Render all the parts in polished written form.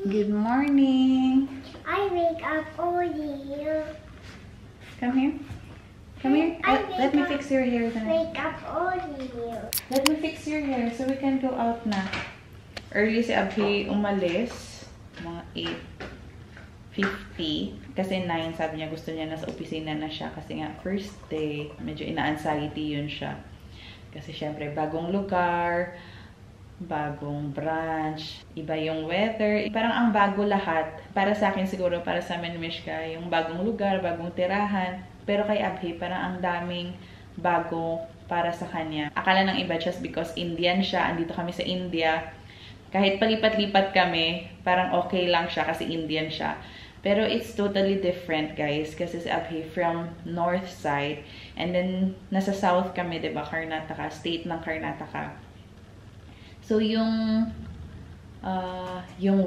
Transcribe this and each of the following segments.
Good morning. I wake up early. Come here. Come here. Let me fix your hair then. Wake up early. Let me fix your hair so we can go out na. Early si Abhi umalis. Mga 8:50. Kasi 9 sabi niya gusto niya nasa opisina na siya. Kasi nga first day, medyo ina-anxiety yun siya. Kasi syempre bagong lugar, bagong branch, iba yung weather. Parang ang bago lahat. Para sa akin siguro, para sa amin Mishka, yung bagong lugar, bagong tirahan. Pero kay Abhi, parang ang daming bago para sa kanya. Akala ng iba just because Indian siya, andito kami sa India. Kahit palipat-lipat kami, parang okay lang siya kasi Indian siya. Pero it's totally different, guys. Kasi si Abhi from north side. And then, nasa south kami, diba? Karnataka, state ng Karnataka. So, yung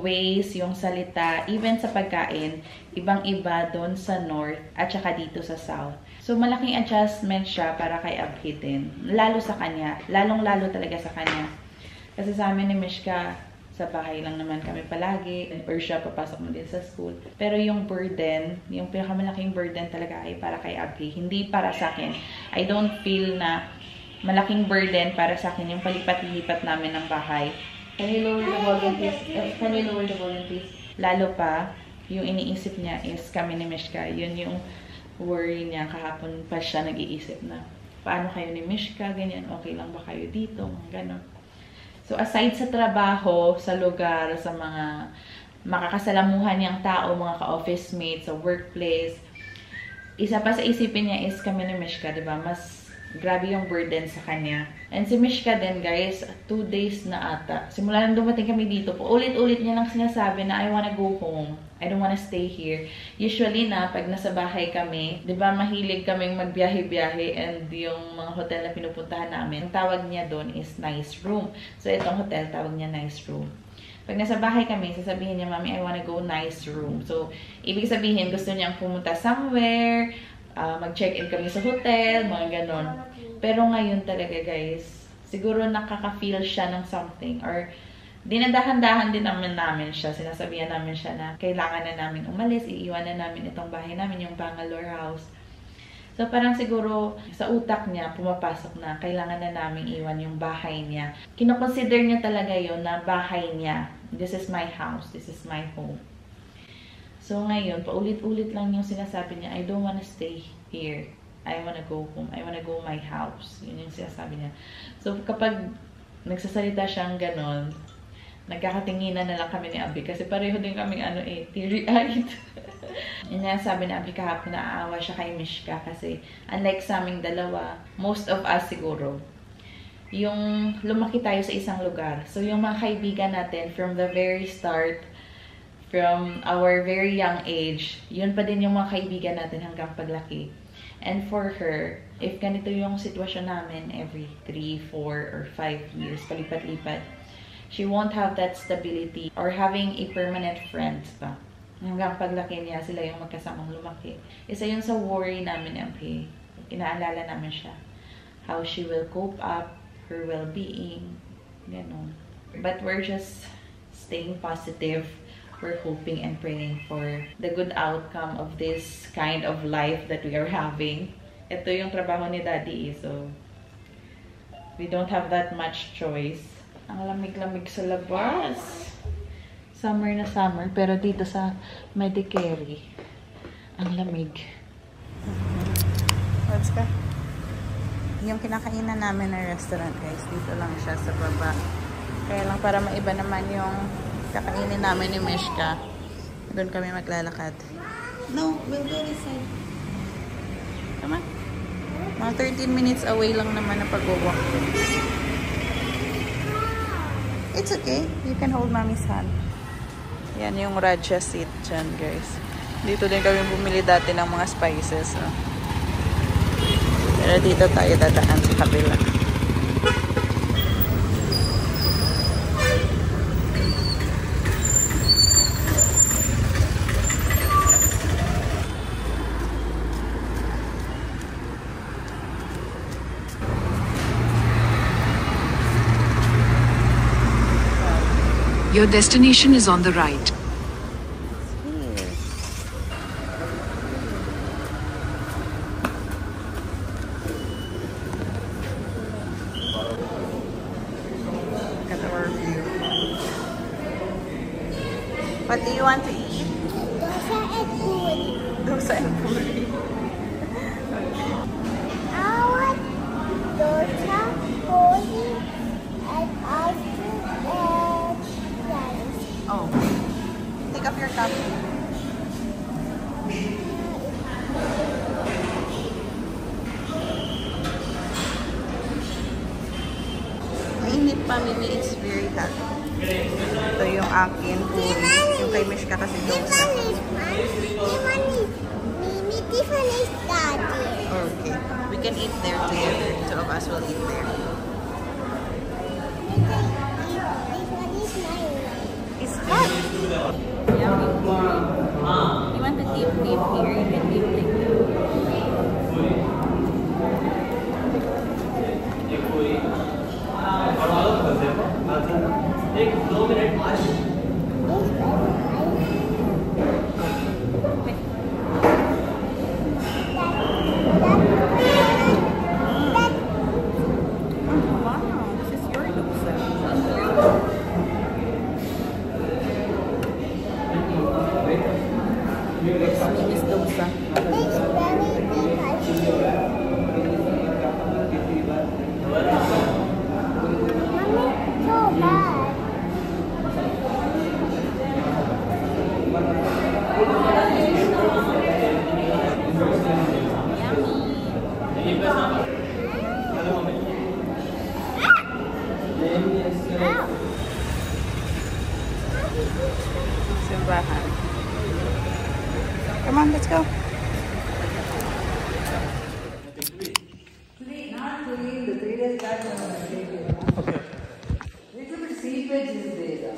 ways, yung salita, even sa pagkain, ibang-iba doon sa north at saka dito sa south. So, malaking adjustment siya para kay Abhi din. Lalo sa kanya. Lalong-lalo talaga sa kanya. Kasi sa amin ni Mishka, sa bahay lang naman kami palagi. Or siya, papasok mo din sa school. Pero yung burden, yung pinakamalaking burden talaga ay para kay Abhi. Hindi para sa akin. I don't feel na malaking burden para sa akin yung palipat-lipat namin ng bahay. Can you lower the volume, please? Can you lower the volume, please? Lalo pa, yung iniisip niya is kami ni Mishka. Yun yung worry niya. Kahapon pa siya nag-iisip na, paano kayo ni Mishka? Ganyan, okay lang ba kayo dito? Ganon. So, aside sa trabaho, sa lugar, sa mga makakasalamuhan niyang tao, mga ka-office mates, sa workplace, isa pa sa isipin niya is kami ni Mishka, diba? Mas grabe yung burden sa kanya. And si Mishka din, guys, 2 days na ata. Simula nang dumating kami dito, ulit-ulit niya lang sinasabi na I wanna go home. I don't wanna stay here. Usually na, pag nasa bahay kami, di ba mahilig kaming magbiyahe-biyahe and yung mga hotel na pinupuntahan namin, ang tawag niya doon is nice room. So, itong hotel, tawag niya nice room. Pag nasa bahay kami, sasabihin niya, Mami, I wanna go nice room. So, ibig sabihin, gusto niyang pumunta somewhere, mag-check-in kami sa hotel, mga ganon. Pero ngayon talaga, guys, siguro nakaka-feel siya ng something or dinadahan-dahan din namin siya. Sinasabihan namin siya na kailangan na namin umalis, iiwan na namin itong bahay namin, yung Bangalore house. So, parang siguro sa utak niya, pumapasok na kailangan na namin iwan yung bahay niya. Kinoconsider niya talaga yon na bahay niya. This is my house. This is my home. So, ngayon, paulit-ulit lang yung sinasabi niya, I don't wanna stay here. I wanna go home. I wanna go my house. Yun yung sinasabi niya. So, kapag nagsasalita siyang ganon, nagkakatinginan na lang kami ni Abhi. Kasi pareho din kami, teary-eyed. Yung sabi ni Abhi kahapon, naaawa siya kay Mishka. Kasi, unlike sa aming dalawa, most of us siguro, yung lumaki tayo sa isang lugar. So, yung mga kaibigan natin, from the very start, from our very young age, yun pa din yung mga kaibigan natin hanggang paglaki. And for her, if ganito yung sitwasyon namin every 3, 4, or 5 years, palipat-lipat, she won't have that stability or having a permanent friends pa. Hanggang paglaki niya, sila yung magkasamang lumaki. Isa yun sa worry namin, Abhi. Inaalala namin siya. How she will cope up, her well-being, ganon. But we're just staying positive. We're hoping and praying for the good outcome of this kind of life that we are having. Ito yung trabaho ni Daddy, so we don't have that much choice. Ang lamig-lamig sa labas. Summer na summer, pero dito sa Medicare, ang lamig. What's ka? Yung kinakainan namin na restaurant, guys, dito lang siya sa baba. Kaya lang para maiba naman yung kakainin namin ni Mishka. Doon kami maglalakad. No, we'll go inside. Come on. Mga 13 minutes away lang naman na pag-walk. It's okay. You can hold Mommy's hand. Yan yung Raja seat dyan, guys. Dito din kami bumili dati ng mga spices. No? Pero dito tayo dadaan sa kabila. Your destination is on the right. What do you want to eat? Dosa and puri. Dosa and puri. I want dosa, puri, and ice cream and rice. Oh. Take up your cup. Mainit pa, Mimi. It's very hot. Ito yung akin puri. Yung kay Mishka kasi dosa. Tiffany is daddy. Okay. We can eat there together. Two of us will eat there. This one is mine. It's hot. Yummy. You want to dip here? You can dip like Mimi's dosa. It's very big ice cream. Mommy, so bad. Simbahan. Come on, let's go. Not clean, the 3 days back when I was taking it. Okay. Little bit seepage is there.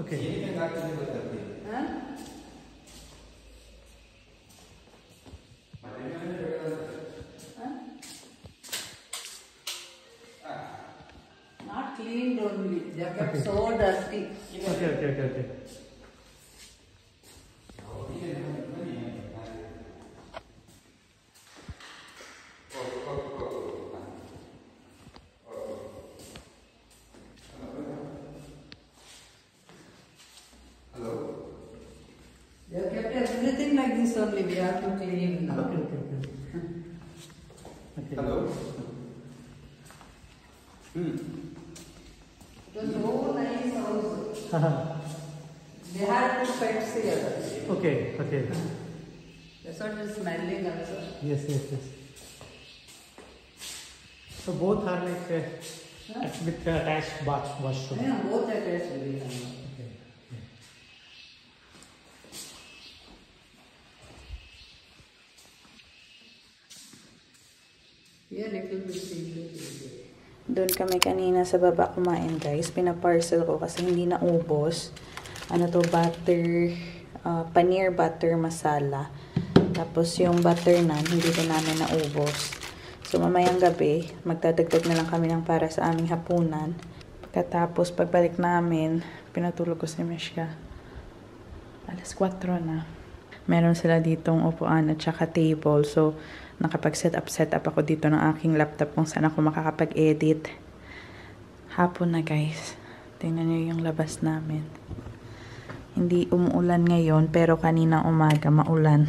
Okay. Huh? Not cleaned only. They are kept so dusty. Okay. They have kept everything like this only. We have to clean now. Hello. It was so nice house. They had 2 pets here. Okay. That's what is smelling also. Yes. So both are like with attached washroom. Yeah, both attached very nice. Okay. Here little bit seepage is there. Doon kami kanina sa baba kumain, guys. Pinaparcel ko kasi hindi naubos. Ano to, butter, paneer butter masala. Tapos yung butter naan, hindi din namin naubos. So mamayang gabi, magdadagdag na lang kami ng para sa aming hapunan. Pagkatapos, pagbalik namin, pinatulog ko si Mishka. Alas 4 na. Meron sila ditong upuan at saka table. So, nakapag-set up ako dito ng aking laptop kung saan ako makakapag-edit. Hapon na, guys. Tingnan nyo yung labas namin. Hindi umuulan ngayon, pero kanina umaga maulan.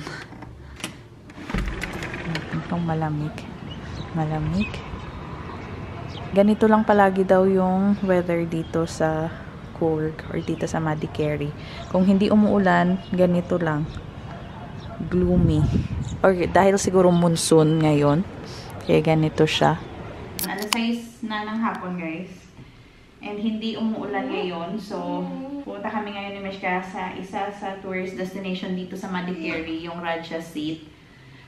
Itong malamig. Malamig. Ganito lang palagi daw yung weather dito sa Cork or dito sa Madikeri. Kung hindi umuulan, ganito lang. Gloomy. Or dahil siguro monsoon ngayon. Kaya ganito siya. Alas 6 na ng hapon, guys. And hindi umuulan ngayon. So, punta kami ngayon ni Mishka sa isa sa tourist destination dito sa Madikeri, yung Raja Seat.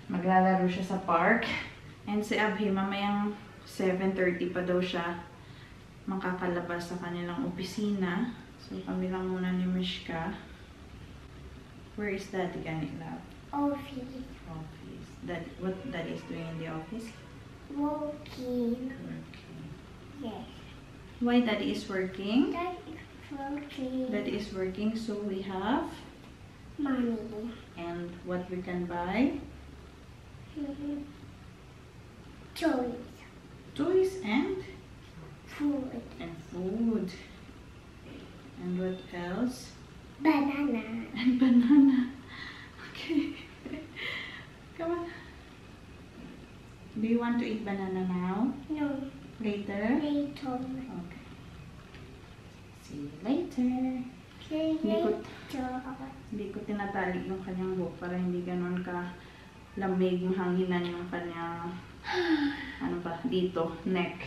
Maglalaro siya sa park. And si Abhi, mamayang 7:30 pa daw siya makakalabas sa kanilang opisina. So, kami lang muna ni Mishka. Where is Daddy Ganila? Office. Office. What Daddy is doing in the office? Working. Working. Yes. Why Daddy is working? That is working. Daddy is working, so we have. Money. And what we can buy? Toys. Toys and Food. food. And what else? Banana. And banana. Okay. Come on. Do you want to eat banana now? No. Later? Later. Okay. See you later. See Hindi ko, later. hindi ko tinatali yung kanyang buhok para hindi ganun ka lamig, mahanginan yung kanyang ano ba, dito, neck.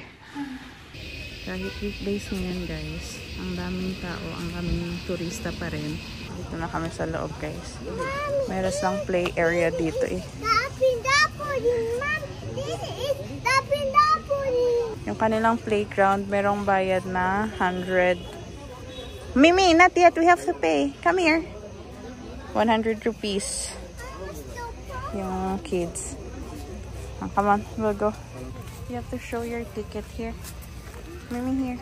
Kahit weekdays ngayon guys, ang daming tao, ang daming turista pa rin. Dito na kami sa loob guys. Meron lang play area dito eh. Yung kanilang playground, merong bayad na 100. Mimi, not yet. We have to pay. Come here. 100 rupees. Yung kids. Oh, come on, we'll go. You have to show your ticket here. Mimi, here.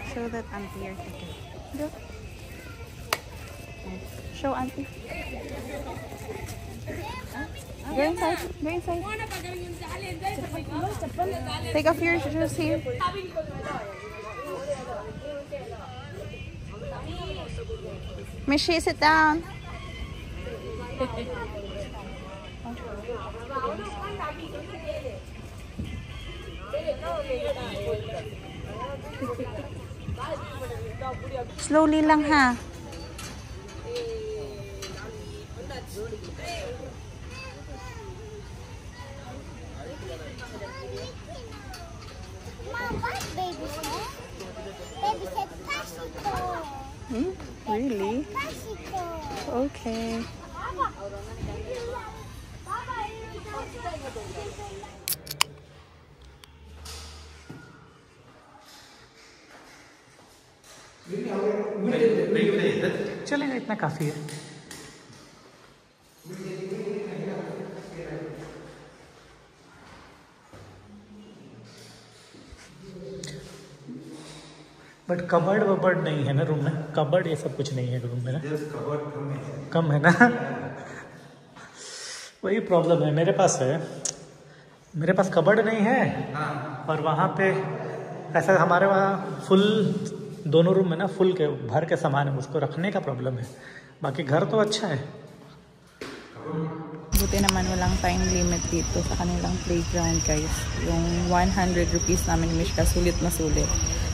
Show that auntie your ticket. Go. Show auntie. Go inside. Go inside. Take off your shoes here. Mishi, sit down. Slowly lang ha. Baby said. Baby said bicycle. Really? Bicycle. Okay. चलेगा इतना काफी है. But cupboard वबर्ड नहीं है ना रूम में. कबर्ड ये सब कुछ नहीं है रूम में ना. कम है ना. वही प्रॉब्लम है. मेरे पास कबर्ड नहीं है. और वहाँ पे ऐसा हमारे वहाँ फुल दोनों रूम में ना फुल के भर के सामान है. उसको रखने का प्रॉब्लम है. बाकी घर तो अच्छा है. Buti naman walang time limit dito sa kanilang playground guys. Yung 100 rupees namin ni Mishka, sulit na sulit.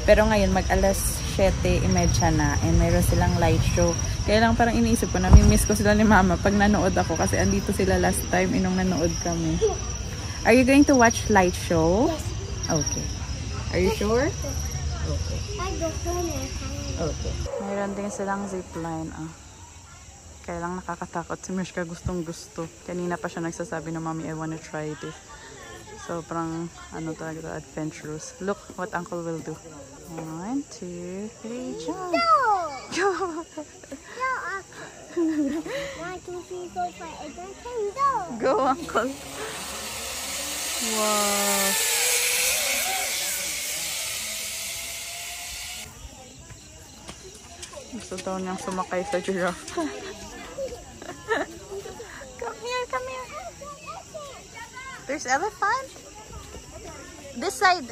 Pero ngayon mag alas 7:30 na and mayroon silang light show. Kaya lang parang iniisip ko, nami-miss ko sila ni Mama pag nanood ako kasi andito sila last time inong nanood kami. Are you going to watch light show? Okay. Are you sure? Okay. Okay. Mayroon din silang zipline. Kaya lang nakakatakot. Si Mishka gustong gusto. Kanina pa siya nagsasabi na, Mommy, I wanna try this. Sobrang, talaga, adventurous. Look what Uncle will do. 1, 2, 3, jump! Go! No! 1, 2, 3, 4, 5, 8, 9, 10, go! Go, Uncle! Wow! Gusto daw niyang sumakay sa giraffe. Come here. There's elephant. This side.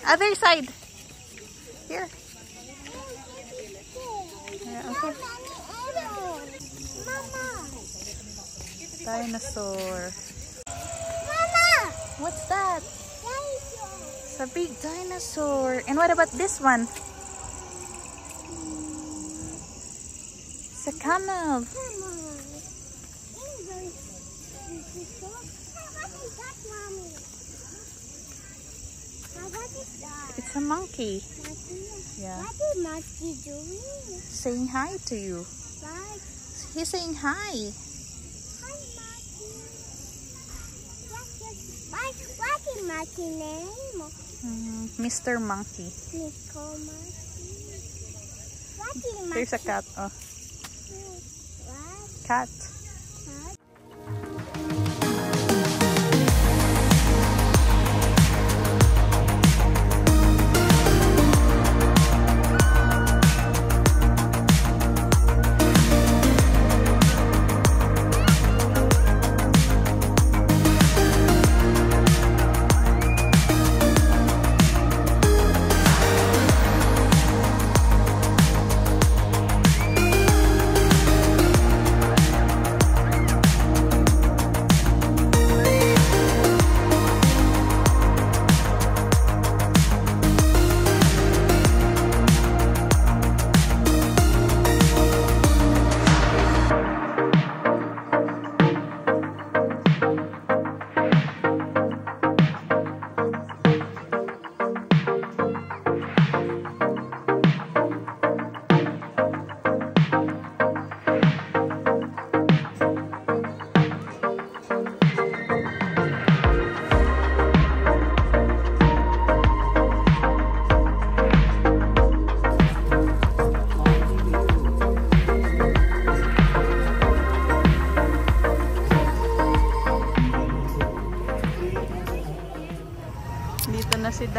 Other side. Here. Yeah, okay. Mama! Dinosaur. Mama! What's that? Dinosaur! It's a big dinosaur. And what about this one? It's a camel. What is that, Mommy? What is that? It's a monkey. Monkey? Yeah. What is Monkey doing? Saying hi to you. What? He's saying hi. Hi, Monkey. What is Monkey name? Mr. Monkey. Mr. Monkey. What is Monkey? There's a cat. Oh, What? cat.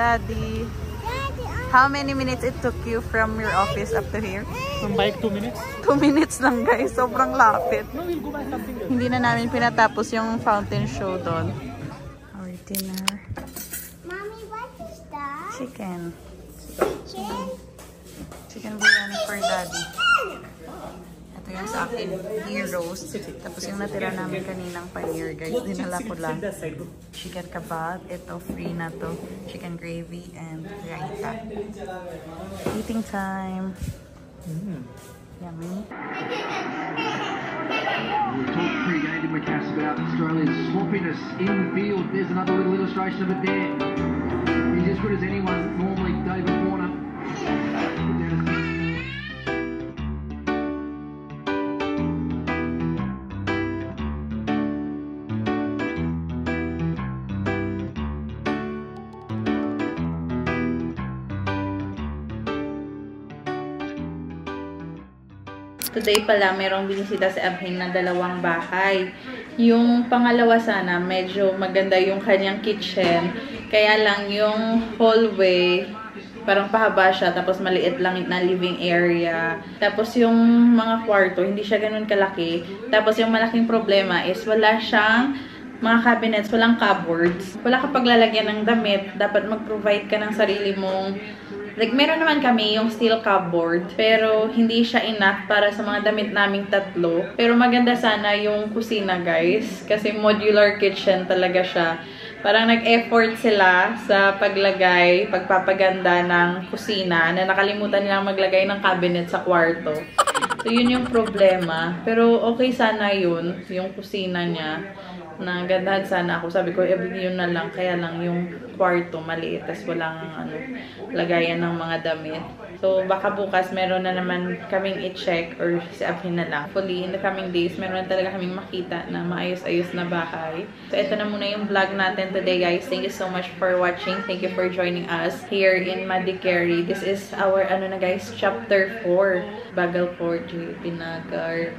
Daddy. How many minutes it took you from your office up to here? From bike 2 minutes. 2 minutes lang guys. Sobrang lapit. No, we'll go buy something else. Hindi na namin pinatapos yung fountain show doon. Our dinner. Mommy, what is that? Chicken. Chicken? Chicken biryani for Daddy. Ito yung sa akin. Heroes. Tapos yung natira namin kaninang paneer guys. Dinala ko lang. Chicken kebab. Ito free na to. Chicken gravy and raita. Eating time. Yummy. We talked pre-game to Macass about Australia's sloppiness in the field. There's another little illustration of it there. He's as good as anyone. Normally, David Warner. Today pala, merong binisita si Abhing na 2 bahay. Yung pangalawa sana, medyo maganda yung kanyang kitchen. Kaya lang yung hallway, parang pahaba siya, tapos maliit lang na living area. Tapos yung mga kwarto, hindi siya ganun kalaki. Tapos yung malaking problema is wala siyang mga cabinets, walang cupboards. Wala ka paglalagyan ng damit, dapat mag-provide ka ng sarili mong. Like, meron naman kami yung steel cupboard, pero hindi siya enough para sa mga damit naming 3. Pero maganda sana yung kusina, guys. Kasi modular kitchen talaga siya. Parang nag-effort sila sa paglagay, pagpapaganda ng kusina, na nakalimutan nilang maglagay ng cabinet sa kwarto. So, yun yung problema. Pero okay sana yun, yung kusina niya. Nagandahan sana ako. Sabi ko, yun na lang. Kaya lang yung kwarto maliit. Tapos walang lagayan ng mga damit. So, baka bukas meron na naman kaming i-check or si Abhin na lang. Hopefully, in the coming days, meron na talaga kaming makita na maayos-ayos na bahay. So, ito na muna yung vlog natin today, guys. Thank you so much for watching. Thank you for joining us here in Madikeri. This is our, guys, chapter 4. Bagal 4, Pinagar.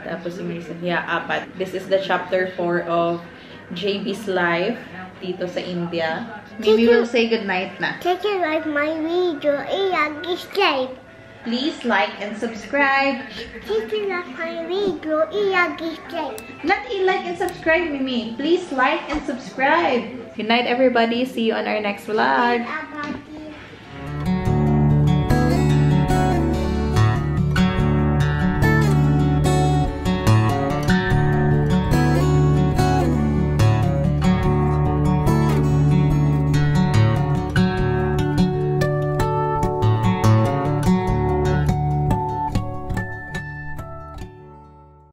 Tapos yung isa, 4. This is the chapter 4 of JB's life dito sa India. Maybe we'll say goodnight na. Take you like my video. I-subscribe. Please like and subscribe. Take you like my video. I-subscribe. Not like and subscribe, Mimi. Please like and subscribe. Good night, everybody. See you on our next vlog. Bye-bye.